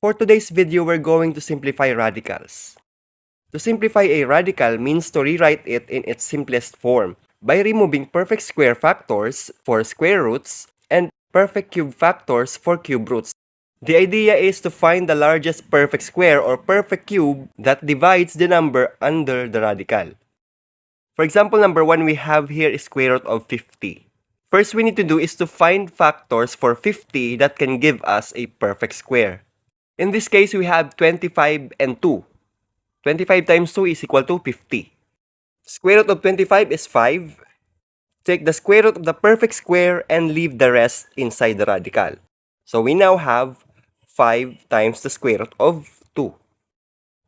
For today's video, we're going to simplify radicals. To simplify a radical means to rewrite it in its simplest form by removing perfect square factors for square roots and perfect cube factors for cube roots. The idea is to find the largest perfect square or perfect cube that divides the number under the radical. For example, number 1 we have here is square root of 50. First we need to do is to find factors for 50 that can give us a perfect square. In this case, we have 25 and 2. 25 times 2 is equal to 50. Square root of 25 is 5. Take the square root of the perfect square and leave the rest inside the radical. So we now have 5 times the square root of 2.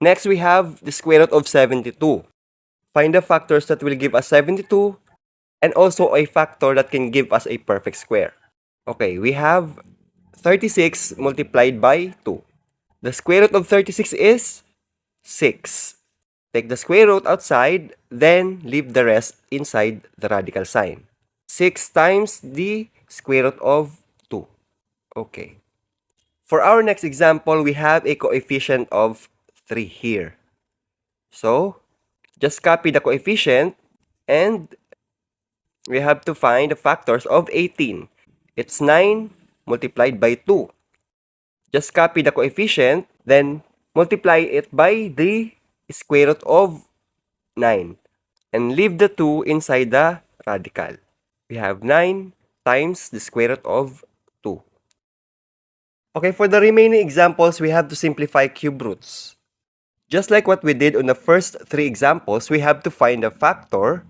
Next, we have the square root of 72. Find the factors that will give us 72 and also a factor that can give us a perfect square. Okay, we have 36 multiplied by 2. The square root of 36 is 6. Take the square root outside, then leave the rest inside the radical sign. 6 times the square root of 2. Okay. For our next example, we have a coefficient of 3 here. So, just copy the coefficient and we have to find the factors of 18. It's 9 multiplied by 2. Just copy the coefficient, then multiply it by the square root of 9. And leave the 2 inside the radical. We have 9 times the square root of 2. Okay, for the remaining examples, we have to simplify cube roots. Just like what we did on the first 3 examples, we have to find a factor.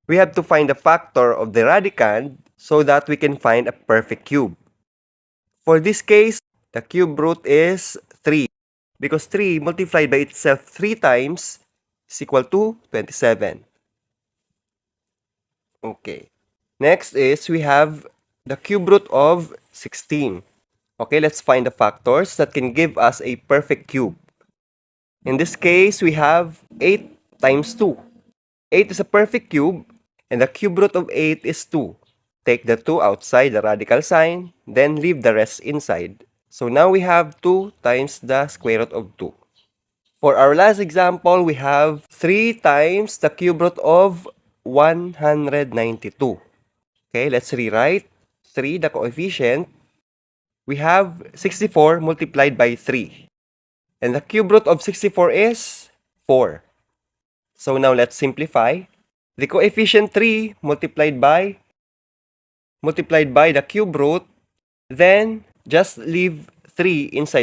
We have to find the factor of the radicand so that we can find a perfect cube. For this case, the cube root is 3 because 3 multiplied by itself 3 times is equal to 27. Okay. Next is we have the cube root of 16. Okay, let's find the factors that can give us a perfect cube. In this case, we have 8 times 2. 8 is a perfect cube and the cube root of 8 is 2. Take the 2 outside the radical sign, then leave the rest inside. So now we have 2 times the square root of 2. For our last example, we have 3 times the cube root of 192. Okay, let's rewrite 3, the coefficient. We have 64 multiplied by 3. And the cube root of 64 is 4. So now let's simplify. The coefficient 3 multiplied by the cube root, then just leave 3 inside